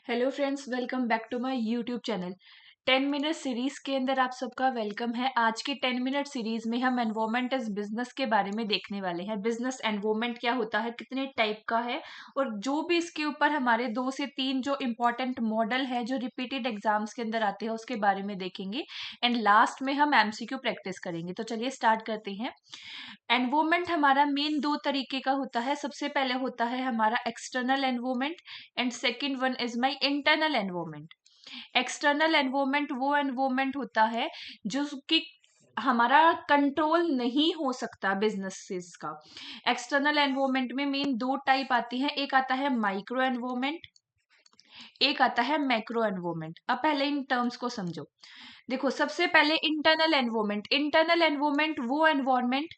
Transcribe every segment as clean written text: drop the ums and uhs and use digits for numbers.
Hello friends, welcome back to my YouTube channel. 10 minute series के अंदर आप सबका वेलकम है। आज की 10 मिनट सीरीज में हम एनवायरमेंट एज बिजनेस के बारे में देखने वाले हैं। बिजनेस एनवायरमेंट क्या होता है, कितने टाइप का है, और जो भी इसके ऊपर हमारे 2 से 3 जो इम्पोर्टेंट मॉडल है जो रिपीटेड एग्जाम्स के अंदर आते हैं उसके बारे में देखेंगे। एंड लास्ट में हम एमसीक्यू प्रैक्टिस करेंगे। तो चलिए स्टार्ट करते हैं। एनवायरमेंट हमारा मेन 2 तरीके का होता है। सबसे पहले होता है हमारा external environment and second one is my internal environment. External environment वो एनवायरमेंट होता है जो कि हमारा कंट्रोल नहीं हो सकता बिजनेसेस का। एक्सटर्नल एनवायरमेंट में मेन 2 टाइप आती हैं। एक आता है माइक्रो एनवायरमेंट, एक आता है मैक्रो एनवायरमेंट। अब पहले इन टर्म्स को समझो। देखो, सबसे पहले इंटरनल एनवायरमेंट। इंटरनल एनवायरमेंट वो एनवायरमेंट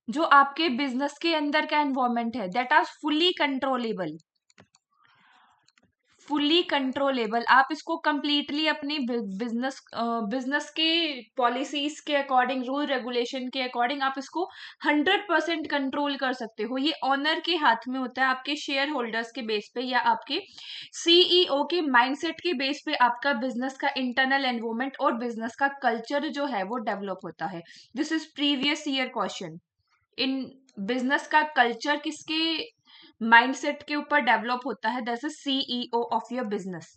जो आपके बिजनेस के अंदर का एनवायरमेंट है, that are fully controllable. Fully controllable, आप इसको कंप्लीटली अपनी बिजनेस के पॉलिसीज के अकॉर्डिंग, रूल रेगुलेशन के अकॉर्डिंग आप इसको 100% कंट्रोल कर सकते हो। ये ऑनर के हाथ में होता है, आपके शेयर होल्डर्स के बेस पे या आपके सीईओ के माइंडसेट के बेस पे आपका बिजनेस का इंटरनल एनवायरमेंट और बिजनेस का कल्चर जो है वो डेवलप होता है। This is previous year question. In business का कल्चर किसके माइंडसेट के ऊपर डेवलप होता है? That's CEO of your business.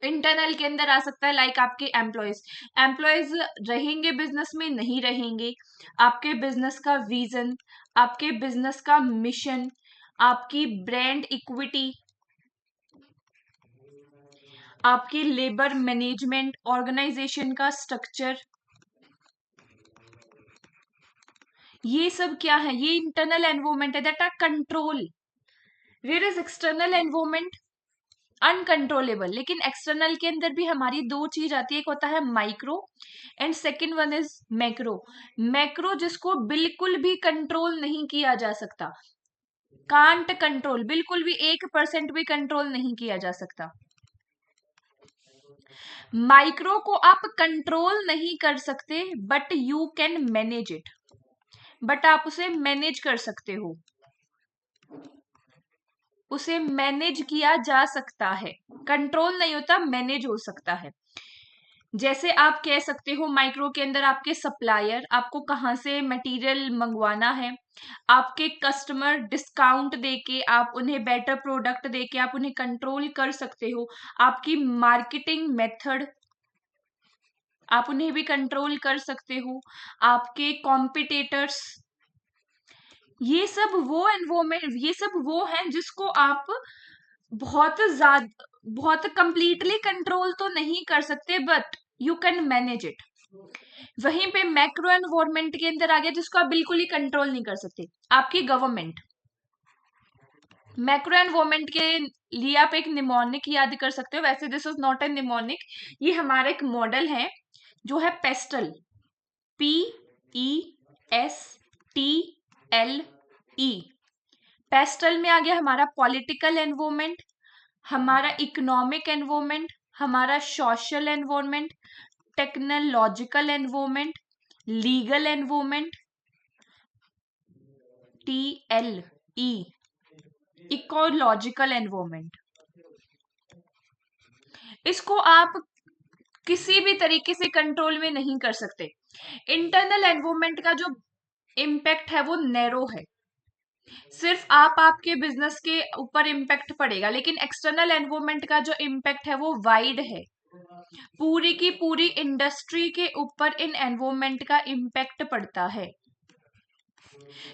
Internal के अंदर आ सकता है लाइक आपके एम्प्लॉयज। एम्प्लॉयज रहेंगे बिजनेस में, नहीं रहेंगे, आपके बिजनेस का विजन, आपके बिजनेस का मिशन, आपकी ब्रांड इक्विटी, आपकी लेबर मैनेजमेंट, ऑर्गेनाइजेशन का स्ट्रक्चर, ये सब क्या है? ये इंटरनल एनवायरमेंट है, that are control. Where is external environment uncontrollable. लेकिन एक्सटर्नल के अंदर भी हमारी 2 चीज आती है, एक होता है micro and second one is macro. Macro जिसको बिल्कुल भी कंट्रोल नहीं किया जा सकता, कांट कंट्रोल, बिल्कुल भी 1% भी कंट्रोल नहीं किया जा सकता। माइक्रो को आप कंट्रोल नहीं कर सकते but you can manage it, but आप उसे मैनेज कर सकते हो, उसे मैनेज किया जा सकता है। कंट्रोल नहीं होता, मैनेज हो सकता है। जैसे आप कह सकते हो माइक्रो के अंदर आपके सप्लायर, आपको कहाँ से मटेरियल मंगवाना है, आपके कस्टमर डिस्काउंट देके, आप उन्हें बेटर प्रोडक्ट देके आप उन्हें कंट्रोल कर सकते हो। आपकी मार्केटिंग मेथड, आप उन्हें भी कंट्रोल कर सकते हो। आपके कॉम्पिटिटर्स, ये सब वो एनवायरमेंट, ये सब वो हैं जिसको आप बहुत ज्यादा, बहुत कंप्लीटली कंट्रोल तो नहीं कर सकते but you can manage it. वहीं पे मैक्रो एनवायरमेंट के अंदर आ गया जिसको आप बिल्कुल ही कंट्रोल नहीं कर सकते, आपकी गवर्नमेंट। मैक्रो एनवायरमेंट के लिए आप एक निमोनिक याद कर सकते हो। वैसे this is not a mnemonic, ये हमारा एक मॉडल है जो है पेस्टल, PESTLE। पेस्टल में आ गया हमारा पॉलिटिकल एनवायरमेंट, हमारा इकोनॉमिक एनवायरमेंट, हमारा social environment, technological environment, legal environment, TLE, ecological environment. इसको आप किसी भी तरीके से कंट्रोल में नहीं कर सकते। इंटरनल एनवायरमेंट का जो इम्पैक्ट है वो नैरो है, सिर्फ आपके बिजनेस के ऊपर इम्पैक्ट पड़ेगा। लेकिन एक्सटर्नल एनवायरमेंट का जो इम्पैक्ट है वो वाइड है, पूरी की पूरी इंडस्ट्री के ऊपर इन एनवायरमेंट का इम्पैक्ट पड़ता है।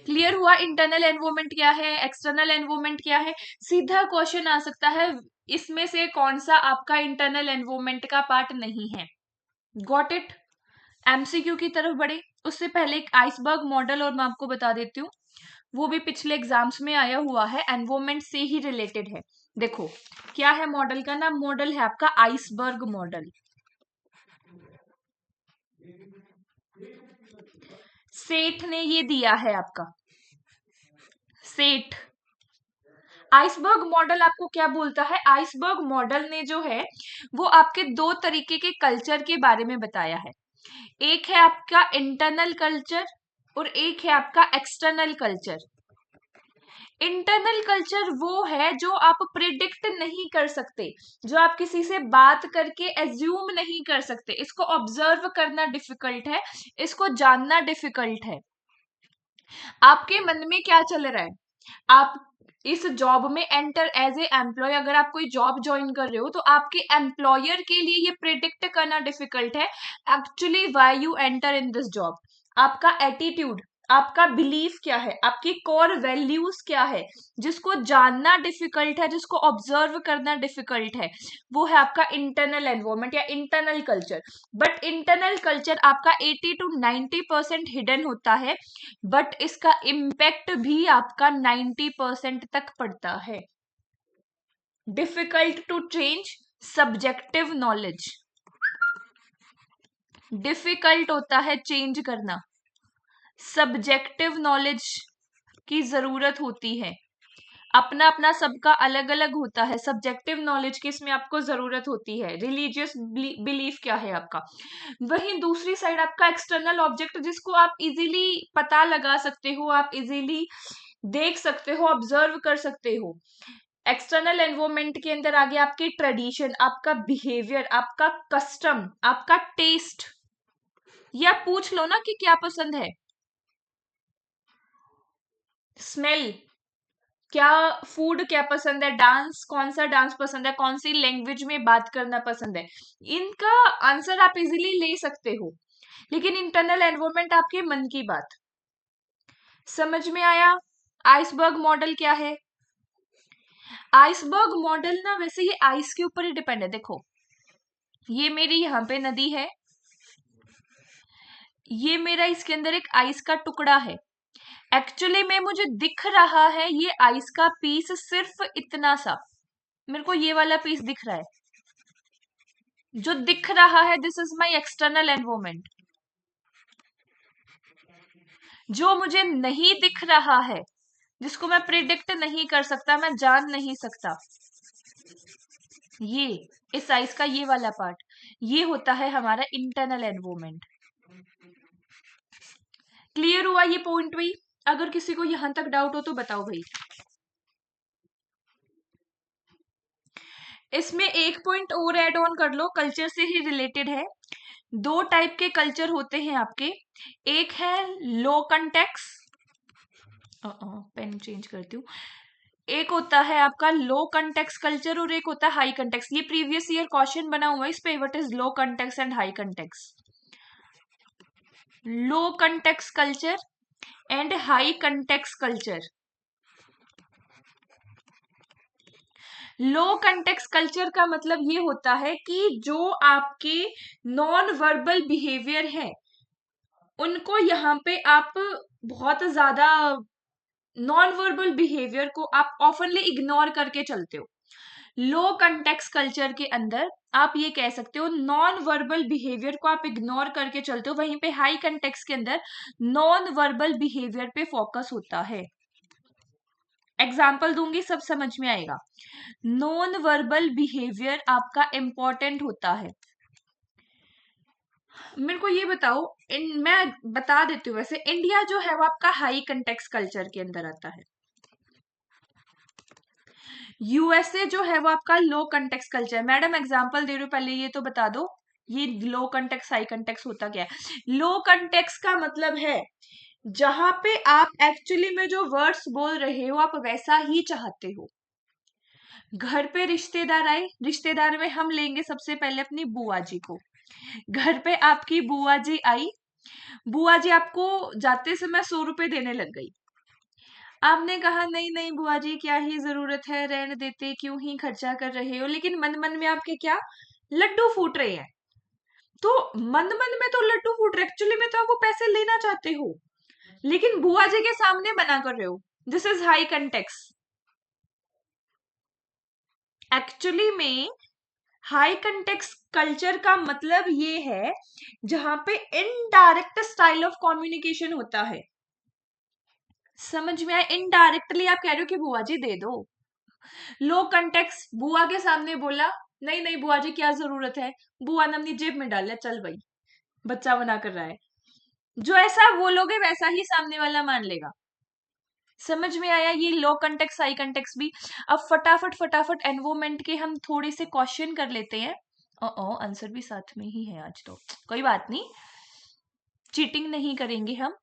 क्लियर हुआ इंटरनल एनवायरमेंट क्या है, एक्सटर्नल एनवायरमेंट क्या है? सीधा क्वेश्चन आ सकता है, इसमें से कौन सा आपका इंटरनल एनवायरमेंट का पार्ट नहीं है? Got it? एमसीक्यू की तरफ बढ़े उससे पहले एक आइसबर्ग मॉडल और मैं आपको बता देती हूँ, वो भी पिछले एग्जाम्स में आया हुआ है, एनवायरमेंट से ही रिलेटेड है। देखो क्या है मॉडल का नाम, मॉडल है आपका आइसबर्ग मॉडल। सेठ ने ये दिया है आपका, सेठ। आइसबर्ग मॉडल आपको क्या बोलता है? आइसबर्ग मॉडल ने जो है वो आपके 2 तरीके के कल्चर के बारे में बताया है। एक है आपका इंटरनल कल्चर और एक है आपका एक्सटर्नल कल्चर। इंटरनल कल्चर वो है जो आप प्रिडिक्ट नहीं कर सकते, जो आप किसी से बात करके एज्यूम नहीं कर सकते, इसको ऑब्जर्व करना डिफिकल्ट है, इसको जानना डिफिकल्ट है। आपके मन में क्या चल रहा है, आप इस जॉब में एंटर एज ए एम्प्लॉय, अगर आप कोई जॉब ज्वाइन कर रहे हो तो आपके एम्प्लॉयर के लिए ये प्रिडिक्ट करना डिफिकल्ट है actually why you enter in this job. आपका एटीट्यूड, आपका बिलीफ क्या है, आपकी कोर वैल्यूज क्या है, जिसको जानना डिफिकल्ट है, जिसको ऑब्जर्व करना डिफिकल्ट है, वो है आपका इंटरनल एनवायरमेंट या internal culture. But internal culture आपका 80 to 90% हिडन होता है, बट इसका इम्पैक्ट भी आपका 90% तक पड़ता है। Difficult to change, subjective knowledge, difficult होता है चेंज करना, सब्जेक्टिव नॉलेज की जरूरत होती है। अपना अपना सबका अलग अलग होता है, सब्जेक्टिव नॉलेज की इसमें आपको जरूरत होती है। रिलीजियस बिलीफ क्या है आपका। वहीं दूसरी साइड आपका एक्सटर्नल ऑब्जेक्ट, जिसको आप इजीली पता लगा सकते हो, आप इजीली देख सकते हो, ऑब्जर्व कर सकते हो। एक्सटर्नल एनवायरमेंट के अंदर आगे आपकी ट्रेडिशन, आपका बिहेवियर, आपका कस्टम, आपका टेस्ट, या पूछ लो ना कि क्या पसंद है। स्मेल, क्या फूड क्या पसंद है, डांस कौन सा डांस पसंद है, कौन सी लैंग्वेज में बात करना पसंद है, इनका आंसर आप इजीली ले सकते हो। लेकिन इंटरनल एनवायरमेंट आपके मन की बात। समझ में आया आइसबर्ग मॉडल क्या है। आइसबर्ग मॉडल ना वैसे ये आइस के ऊपर ही डिपेंड है। देखो ये मेरी यहाँ पे नदी है, ये मेरा इसके अंदर एक आइस का टुकड़ा है। एक्चुअली में मुझे दिख रहा है ये आइस का पीस सिर्फ इतना सा, मेरे को ये वाला पीस दिख रहा है, जो दिख रहा है this is my external environment. जो मुझे नहीं दिख रहा है, जिसको मैं प्रिडिक्ट नहीं कर सकता, मैं जान नहीं सकता, ये इस आइस का ये वाला पार्ट, ये होता है हमारा इंटरनल एनवायरमेंट। क्लियर हुआ ये पॉइंट भी। अगर किसी को यहां तक डाउट हो तो बताओ भाई। इसमें एक पॉइंट और ऐड ऑन कर लो, कल्चर से ही रिलेटेड है। दो टाइप के कल्चर होते हैं आपके, एक है लो कंटेक्स, पेन चेंज करती हूँ। एक होता है आपका लो कंटेक्स कल्चर और एक होता है हाई कंटेक्स। ये प्रीवियस ईयर क्वेश्चन बना हुआ है इस पे, what is low context and high context. Low context culture and high context culture. Low context culture का मतलब ये होता है कि जो आपके नॉन वर्बल बिहेवियर है, उनको यहाँ पे आप बहुत ज्यादा, नॉन वर्बल बिहेवियर को आप ऑफनली इग्नोर करके चलते हो। लो कंटेक्स्ट कल्चर के अंदर आप ये कह सकते हो नॉन वर्बल बिहेवियर को आप इग्नोर करके चलते हो। वहीं पे हाई कंटेक्स्ट के अंदर नॉन वर्बल बिहेवियर पे फोकस होता है। एग्जाम्पल दूंगी, सब समझ में आएगा। नॉन वर्बल बिहेवियर आपका इंपॉर्टेंट होता है। मेरे को ये बताओ, मैं बता देती हूँ, वैसे इंडिया जो है वो आपका हाई कंटेक्स्ट कल्चर के अंदर आता है। यूएसए जो है वो आपका लो कंटेक्स्ट कल्चर। मैडम एग्जांपल दे रही हूँ, पहले ये तो बता दो ये लो कंटेक्स्ट हाई कंटेक्स्ट होता क्या है। लो कंटेक्स्ट का मतलब है जहां पे आप एक्चुअली में जो वर्ड्स बोल रहे हो आप वैसा ही चाहते हो। घर पे रिश्तेदार आए, रिश्तेदार में हम लेंगे सबसे पहले अपनी बुआ जी को। घर पे आपकी बुआ जी आई, बुआ जी आपको जाते समय 100 रुपए देने लग गई। आपने कहा नहीं नहीं बुआ जी क्या ही जरूरत है, रहने देते, क्यों ही खर्चा कर रहे हो। लेकिन मन मन में आपके क्या लड्डू फूट रहे हैं। तो मन मन में तो लड्डू फूट रहे, एक्चुअली में तो आप वो पैसे लेना चाहते हो, लेकिन बुआ जी के सामने मना कर रहे हो। This is high context. Actually में हाई कंटेक्स्ट कल्चर का मतलब ये है जहां पे इनडायरेक्ट स्टाइल ऑफ कम्युनिकेशन होता है। समझ में आया। इनडायरेक्टली आप कह रहे हो कि बुआ जी दे दो। लो कंटेक्स्ट बुआ के सामने बोला नहीं नहीं बुआ जी क्या जरूरत है, बुआ ने अपनी जेब में डाल लिया, चल भाई बच्चा बना कर रहा है। जो ऐसा बोलोगे वैसा ही सामने वाला मान लेगा। समझ में आया ये लो कंटेक्स्ट हाई कंटेक्स्ट भी। अब फटाफट फटाफट एनवायरमेंट के हम थोड़े से क्वेश्चन कर लेते हैं। आंसर भी साथ में ही है आज, तो कोई बात नहीं, चीटिंग नहीं करेंगे हम।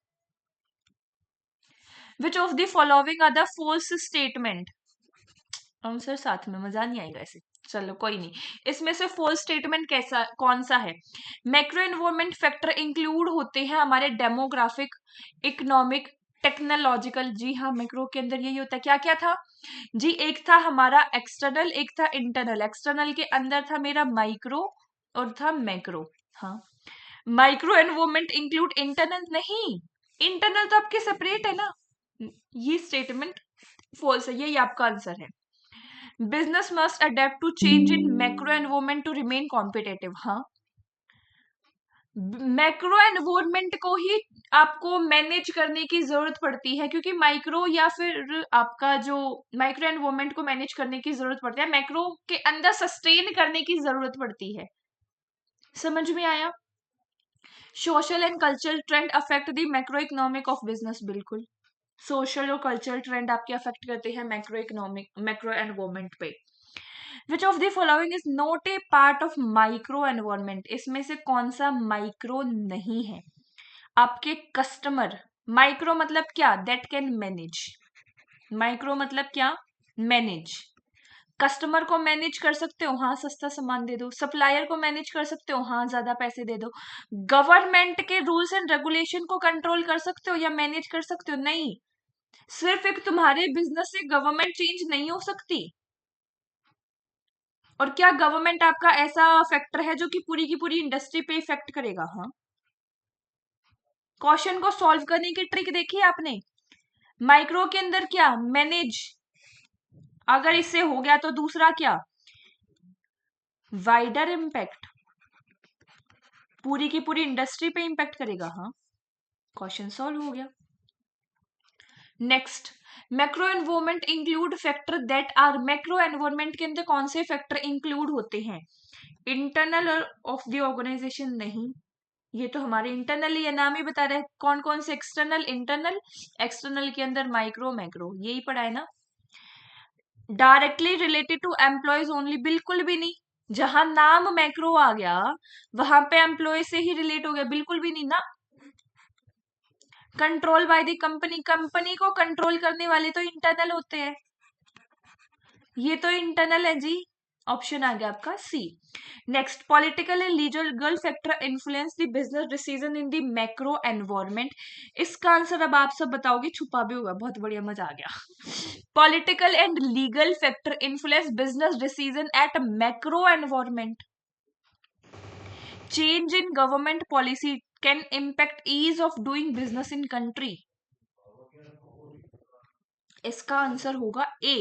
Which of the following are the force statement, answer साथ में, मजा नहीं आएगा ऐसे, चलो कोई नहीं। इसमें से फोर्स स्टेटमेंट कैसा कौन सा है? मैक्रो एनवायरमेंट फैक्टर इंक्लूड होते हैं हमारे डेमोग्राफिक, इकोनॉमिक, टेक्नोलॉजिकल। जी हाँ, मैक्रो के अंदर यही होता है। क्या क्या था जी? एक था हमारा एक्सटर्नल, एक था इंटरनल। एक्सटर्नल के अंदर था मेरा माइक्रो और था मैक्रो। हाँ, माइक्रो एनवायरमेंट इंक्लूड इंटरनल नहीं, इंटरनल तो आपके सेपरेट है ना। ये स्टेटमेंट फॉल्स है, यही आपका आंसर है। Business must adapt to change in macro environment to remain competitive. हाँ, मैक्रो एनवायरमेंट को ही आपको मैनेज करने की जरूरत पड़ती है, क्योंकि माइक्रो या फिर आपका जो माइक्रो एनवायरमेंट को मैनेज करने की जरूरत पड़ती है, मैक्रो के अंदर सस्टेन करने की जरूरत पड़ती है। समझ में आया? Social and cultural trend affect the macro economic of business. बिल्कुल, सोशल और कल्चरल ट्रेंड आपके अफेक्ट करते हैं मैक्रो इकोनॉमिक, मैक्रो एनवायरमेंट पे। विच of the following is not a part of micro environment, इसमें से कौन सा माइक्रो नहीं है? आपके कस्टमर, माइक्रो मतलब क्या? That can manage. माइक्रो मतलब क्या? मैनेज। कस्टमर को मैनेज कर सकते हो, हाँ सस्ता सामान दे दो। सप्लायर को मैनेज कर सकते हो, हाँ ज्यादा पैसे दे दो। गवर्नमेंट के रूल्स एंड रेगुलेशन को कंट्रोल कर सकते हो या मैनेज कर सकते हो? नहीं। सिर्फ एक तुम्हारे बिजनेस से गवर्नमेंट चेंज नहीं हो सकती। और क्या गवर्नमेंट आपका ऐसा फैक्टर है जो कि पूरी की पूरी इंडस्ट्री पे इफेक्ट करेगा? हाँ, क्वेश्चन को सॉल्व करने की ट्रिक देखी आपने। माइक्रो के अंदर क्या? मैनेज। अगर इससे हो गया तो दूसरा क्या? वाइडर इम्पैक्ट, पूरी की पूरी इंडस्ट्री पे इंपैक्ट करेगा। हाँ, क्वेश्चन सॉल्व हो गया। Next, macro environment include factor that are, macro environment के अंदर कौन से फैक्टर इंक्लूड होते हैं? इंटरनल ऑफ द ऑर्गेनाइजेशन नहीं, ये तो हमारे इंटरनल ही है, नाम ही बता रहे हैं। कौन कौन से? External, internal. एक्सटर्नल के अंदर माइक्रो, मैक्रो, यही पढ़ा है ना। Directly related to employees only, बिल्कुल भी नहीं। जहां नाम मैक्रो आ गया वहां पे एम्प्लॉय से ही रिलेट हो गया, बिल्कुल भी नहीं ना। Control by the company, company को कंट्रोल करने वाले तो इंटरनल होते हैं, ये तो इंटरनल है जी। ऑप्शन आ गया आपका C. Next, political and legal factor influence the business decision in the macro environment. इसका आंसर अब आप सब बताओगे, छुपा भी होगा, बहुत बढ़िया, मजा आ गया। Political and legal factor influence business decision at macro environment. Change in government policy can impact ease of doing business in country. इसका आंसर होगा A.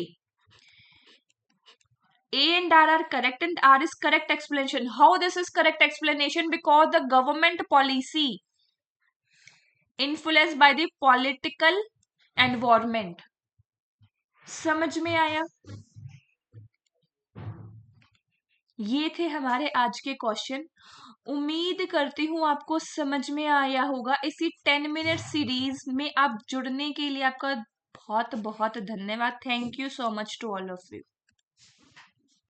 A and R are correct and R is correct explanation. How this is correct explanation? Because the government policy influenced by the political environment. समझ में आया? ये थे हमारे आज के क्वेश्चन। उम्मीद करती हूँ आपको समझ में आया होगा। इसी 10 मिनट सीरीज में आप जुड़ने के लिए आपका बहुत बहुत धन्यवाद। Thank you so much to all of you.